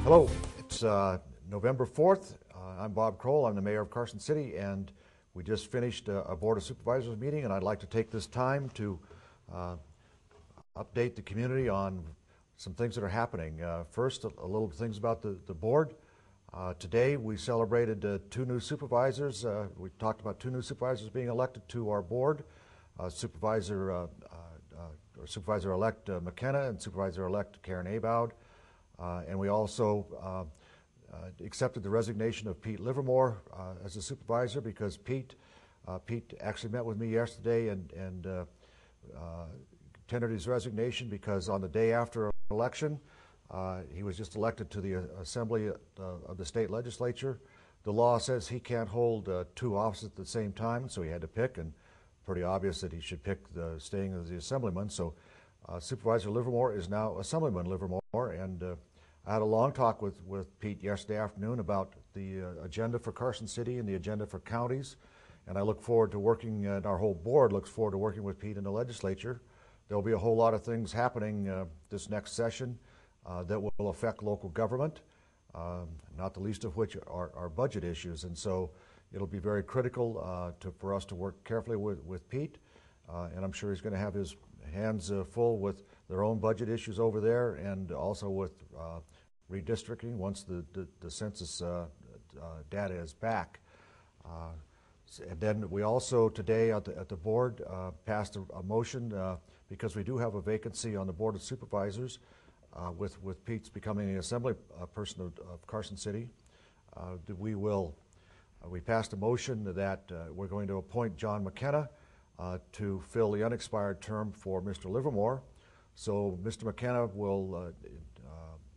Hello, it's November 4th. I'm Bob Crowell. I'm the mayor of Carson City, and we just finished a Board of Supervisors meeting, and I'd like to take this time to update the community on some things that are happening. First, a little things about the board. Today we celebrated two new supervisors. We talked about two new supervisors being elected to our board. Supervisor-elect McKenna and Supervisor-elect Karen Aboud. And we also accepted the resignation of Pete Livermore as a supervisor, because Pete actually met with me yesterday and tendered his resignation because on the day after an election, he was just elected to the Assembly of the state legislature. The law says he can't hold two offices at the same time, so he had to pick, and pretty obvious that he should pick staying as the Assemblyman. So Supervisor Livermore is now Assemblyman Livermore, and I had a long talk with Pete yesterday afternoon about the agenda for Carson City and the agenda for counties, and I look forward to working, and our whole board looks forward to working with Pete in the legislature. There'll be a whole lot of things happening this next session that will affect local government, not the least of which are budget issues, and so it'll be very critical for us to work carefully with Pete, and I'm sure he's going to have his hands full with their own budget issues over there, and also with redistricting once the census data is back. And then we also today at the board passed a motion because we do have a vacancy on the Board of Supervisors with Pete's becoming the assembly person of Carson City. We passed a motion that we're going to appoint John McKenna to fill the unexpired term for Mr. Livermore. So Mr. McKenna will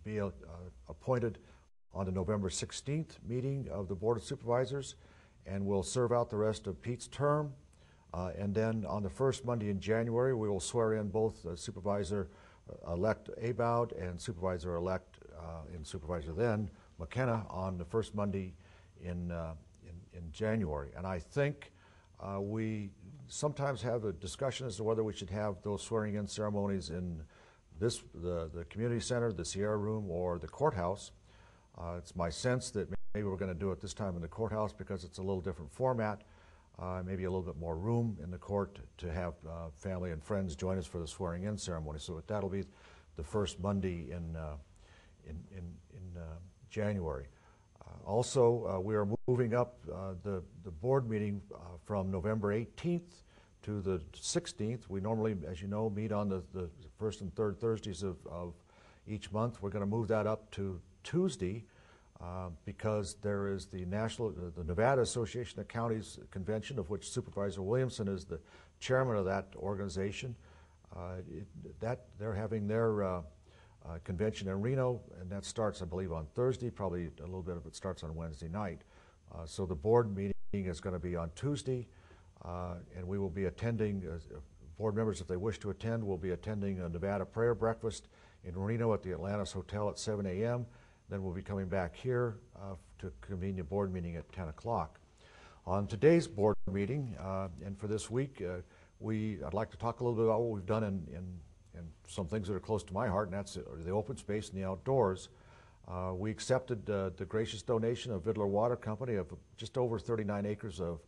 be appointed on the November 16th meeting of the Board of Supervisors, and will serve out the rest of Pete's term. And then on the first Monday in January, we will swear in both Supervisor-elect Aboud and Supervisor-elect and Supervisor then McKenna on the first Monday in January. And I think we sometimes have a discussion as to whether we should have those swearing-in ceremonies in the community center, the Sierra Room, or the courthouse. It's my sense that maybe we're going to do it this time in the courthouse because it's a little different format, maybe a little bit more room in the court to have family and friends join us for the swearing-in ceremony. So that'll be the first Monday in January. Also, we are moving up the board meeting from November 18th to the 16th. We normally, as you know, meet on the first and third Thursdays of each month. We're going to move that up to Tuesday because there is the Nevada Association of Counties Convention, of which Supervisor Williamson is the chairman of that organization. They're having their convention in Reno, and that starts, I believe, on Thursday. Probably a little bit of it starts on Wednesday night. So the board meeting is going to be on Tuesday, and we will be attending, board members, if they wish to attend, will be attending a Nevada prayer breakfast in Reno at the Atlantis Hotel at 7 a.m. Then we'll be coming back here to convene a board meeting at 10 o'clock. On today's board meeting, and for this week, I'd like to talk a little bit about what we've done in some things that are close to my heart, and that's the open space and the outdoors. We accepted the gracious donation of Vidler Water Company of just over 39 acres of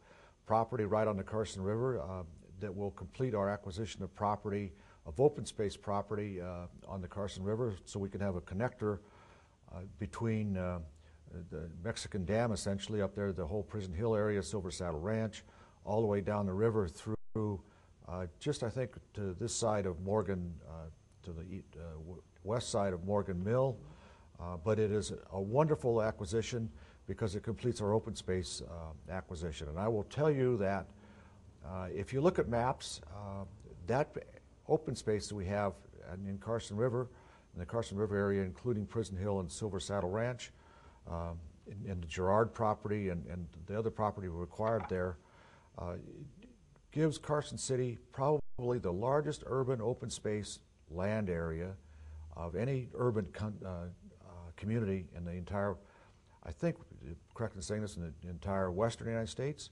property right on the Carson River that will complete our acquisition of property, of open space property on the Carson River, so we can have a connector between the Mexican Dam, essentially, up there, the whole Prison Hill area, Silver Saddle Ranch, all the way down the river through just, I think, to this side of Morgan, to the west side of Morgan Mill. But it is a wonderful acquisition because it completes our open space acquisition. And I will tell you that if you look at maps, that open space that we have in Carson River, in the Carson River area, including Prison Hill and Silver Saddle Ranch, and the Girard property and the other property we acquired there, gives Carson City probably the largest urban open space land area of any urban community in the entire, I think, correct in saying this, in the entire western United States.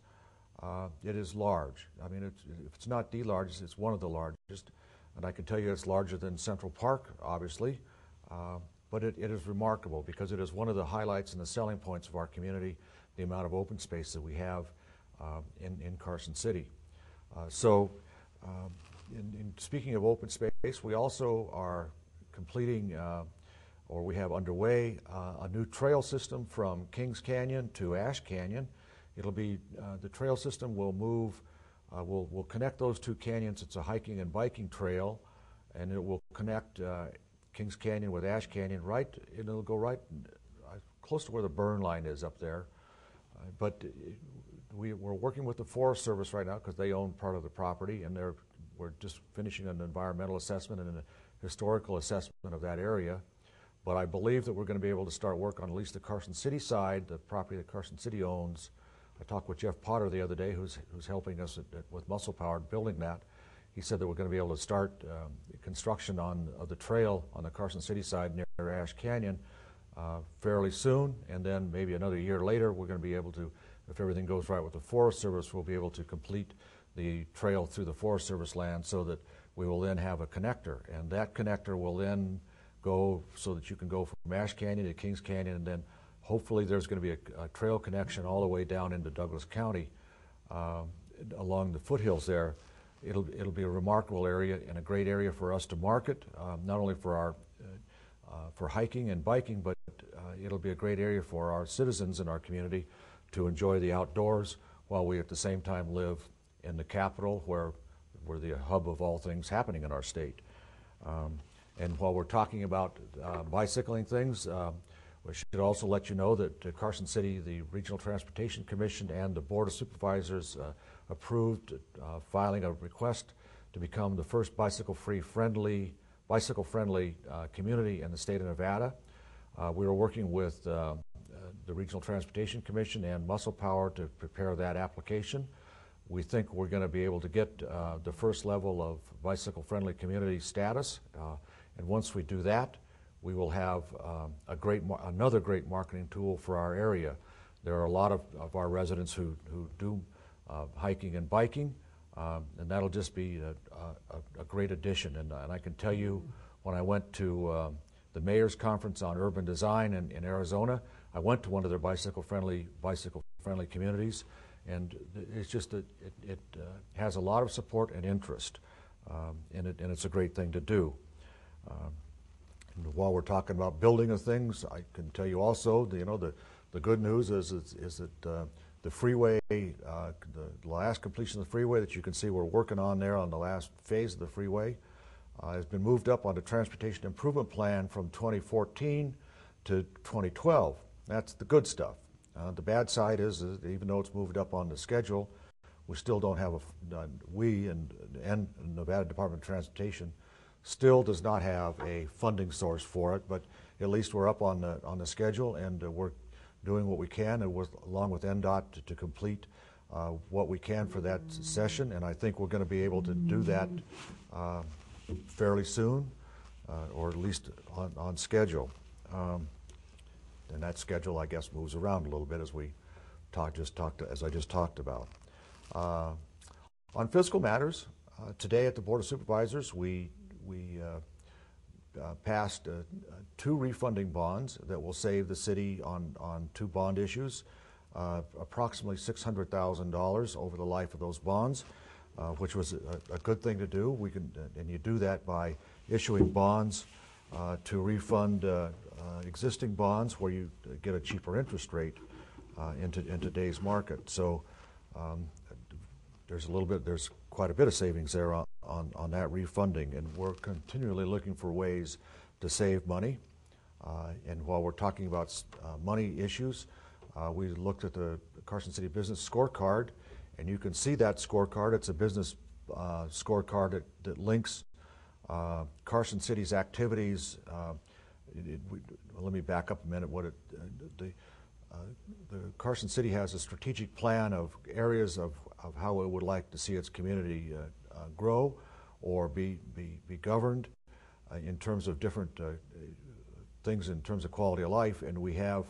It is large. I mean, if it's not the largest, it's one of the largest. And I can tell you it's larger than Central Park, obviously. but it is remarkable because it is one of the highlights and the selling points of our community, the amount of open space that we have in Carson City. In speaking of open space, we also are completing, or we have underway, a new trail system from Kings Canyon to Ash Canyon. It'll be, the trail system will move, we'll connect those two canyons. It's a hiking and biking trail, and it will connect Kings Canyon with Ash Canyon right, and it'll go right close to where the burn line is up there. But we're working with the Forest Service right now because they own part of the property, and we're just finishing an environmental assessment and a historical assessment of that area. But I believe that we're going to be able to start work on at least the Carson City side, the property that Carson City owns. I talked with Jeff Potter the other day, who's helping us with Muscle Power building that. He said that we're going to be able to start construction of the trail on the Carson City side near Ash Canyon fairly soon, and then maybe another year later we're going to be able to, if everything goes right with the Forest Service, we'll be able to complete the trail through the Forest Service land so that we will then have a connector, and that connector will then go so that you can go from Ash Canyon to Kings Canyon, and then hopefully there's going to be a trail connection all the way down into Douglas County along the foothills there. It'll be a remarkable area and a great area for us to market, not only for our for hiking and biking, but it'll be a great area for our citizens in our community to enjoy the outdoors while we at the same time live in the capital where we're the hub of all things happening in our state. And while we're talking about bicycling things, we should also let you know that Carson City, the Regional Transportation Commission and the Board of Supervisors approved filing a request to become the first bicycle-friendly community in the state of Nevada. We were working with the Regional Transportation Commission and Muscle Power to prepare that application. We think we're going to be able to get the first level of bicycle-friendly community status, and once we do that, we will have another great marketing tool for our area. There are a lot of our residents who do hiking and biking, and that'll just be a great addition. And I can tell you, when I went to the Mayor's Conference on Urban Design in Arizona, I went to one of their bicycle-friendly communities, and it's just that it has a lot of support and interest, and it's a great thing to do. And while we're talking about building of things, I can tell you also, the good news is that the freeway, the last completion of the freeway that you can see we're working on there on the last phase of the freeway has been moved up on the Transportation Improvement Plan from 2014 to 2012. That's the good stuff. The bad side is that even though it's moved up on the schedule, we still don't have we and Nevada Department of Transportation still does not have a funding source for it, but at least we're up on the schedule, and we're doing what we can, and along with NDOT to complete what we can for that session, and I think we're going to be able to do that fairly soon, or at least on schedule. And that schedule, I guess, moves around a little bit as I just talked about. On fiscal matters, today at the Board of Supervisors, we passed 2 refunding bonds that will save the city on 2 bond issues, approximately $600,000 over the life of those bonds, which was a good thing to do. And you do that by issuing bonds to refund existing bonds where you get a cheaper interest rate in today's market. So there's quite a bit of savings there on that refunding, and we're continually looking for ways to save money. And while we're talking about money issues, we looked at the Carson City Business Scorecard, and you can see that scorecard. It's a business scorecard that links Carson City's activities. Let me back up a minute. The Carson City has a strategic plan of areas of how it would like to see its community grow or be governed in terms of different things in terms of quality of life, and we have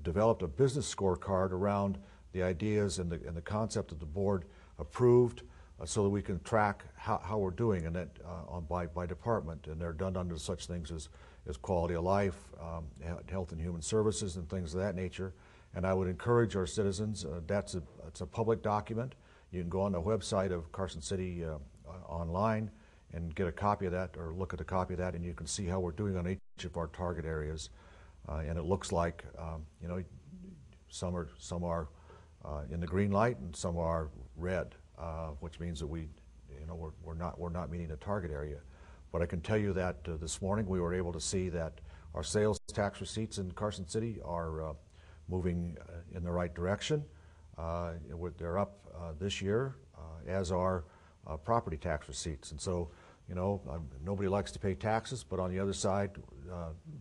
developed a business scorecard around the ideas and the concept that the board approved so that we can track how we're doing, and that by department, and they're done under such things as quality of life, health and human services, and things of that nature. And I would encourage our citizens, it's a public document. You can go on the website of Carson City online and get a copy of that, or look at a copy of that, and you can see how we're doing on each of our target areas. And it looks like, you know, some are in the green light and some are red, which means that we're not meeting the target area. But I can tell you that this morning we were able to see that our sales tax receipts in Carson City are moving in the right direction. They're up this year, as are property tax receipts. And so, you know, nobody likes to pay taxes, but on the other side,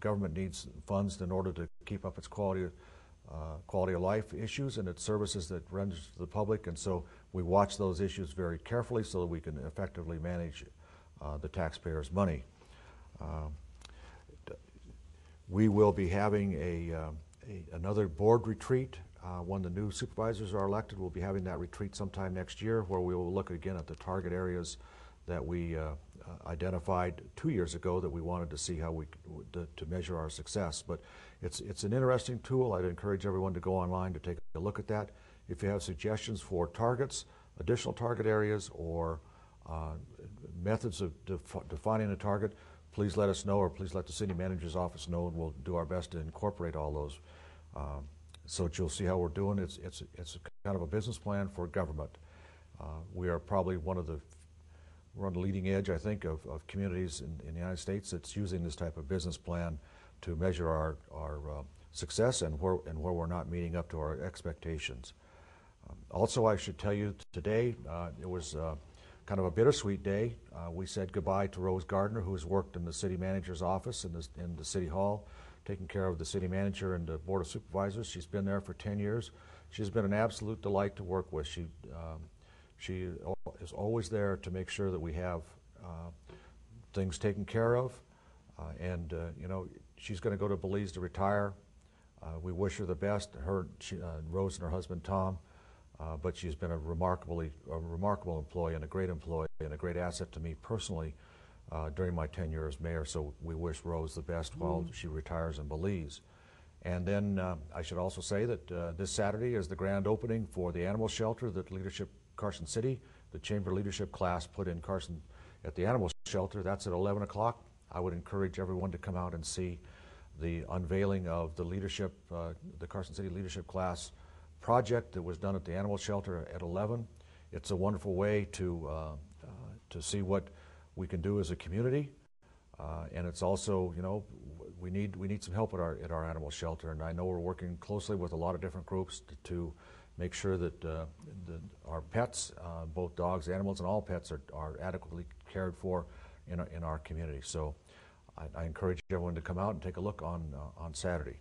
government needs funds in order to keep up its quality of life issues and its services that renders to the public. And so we watch those issues very carefully so that we can effectively manage the taxpayers' money. We will be having another board retreat. When the new supervisors are elected, we'll be having that retreat sometime next year, where we will look again at the target areas that we identified 2 years ago that we wanted to see how to measure our success. But it's an interesting tool. I'd encourage everyone to go online to take a look at that. If you have suggestions for targets, additional target areas, or methods of defining a target, please let us know, or please let the city manager's office know, and we'll do our best to incorporate all those. So that you'll see how we're doing. It's kind of a business plan for government. We are probably we're on the leading edge, I think, of communities in the United States that's using this type of business plan to measure our success and where we're not meeting up to our expectations. Also, I should tell you today, it was kind of a bittersweet day. We said goodbye to Rose Gardner, who has worked in the city manager's office in the city hall, taking care of the city manager and the board of supervisors. She's been there for 10 years. She's been an absolute delight to work with. She is always there to make sure that we have things taken care of. You know, she's going to go to Belize to retire. We wish her the best, Rose and her husband Tom. But she's been a remarkable employee and a great asset to me personally during my tenure as mayor. So we wish Rose the best while she retires in Belize. And then I should also say that this Saturday is the grand opening for the animal shelter that Carson City, the chamber leadership class, put in Carson at the animal shelter. That's at 11 o'clock. I would encourage everyone to come out and see the unveiling of the Carson City leadership class project that was done at the animal shelter at 11. It's a wonderful way to see what we can do as a community, and it's also, you know, we need some help at our animal shelter, and I know we're working closely with a lot of different groups to make sure that our pets, both dogs, animals, and all pets are adequately cared for in our community. So I encourage everyone to come out and take a look on Saturday.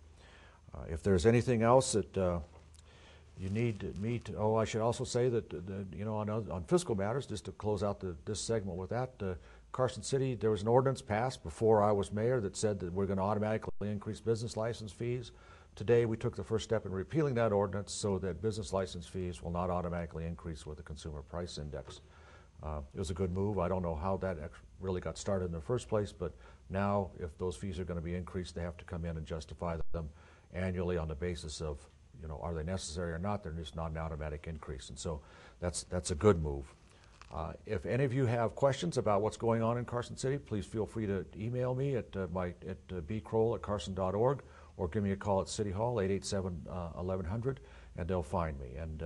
If there's anything else that you need me to, I should also say that, you know, on fiscal matters, just to close out this segment with that, Carson City, there was an ordinance passed before I was mayor that said that we're going to automatically increase business license fees. Today, we took the first step in repealing that ordinance so that business license fees will not automatically increase with the Consumer Price Index. It was a good move. I don't know how that really got started in the first place, but now if those fees are going to be increased, they have to come in and justify them annually on the basis of, you know, are they necessary or not? They're just not an automatic increase, and so that's a good move. If any of you have questions about what's going on in Carson City, please feel free to email me at bcrowell@carson.org, or give me a call at City Hall, 887-1100, and they'll find me. And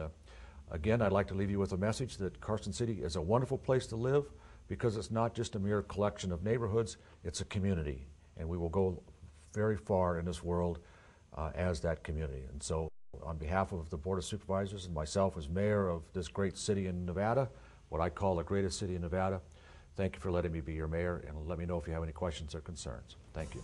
again, I'd like to leave you with a message that Carson City is a wonderful place to live, because it's not just a mere collection of neighborhoods, it's a community, and we will go very far in this world as that community. And so on behalf of the Board of Supervisors and myself as mayor of this great city in Nevada, what I call the greatest city in Nevada, thank you for letting me be your mayor, and let me know if you have any questions or concerns. Thank you.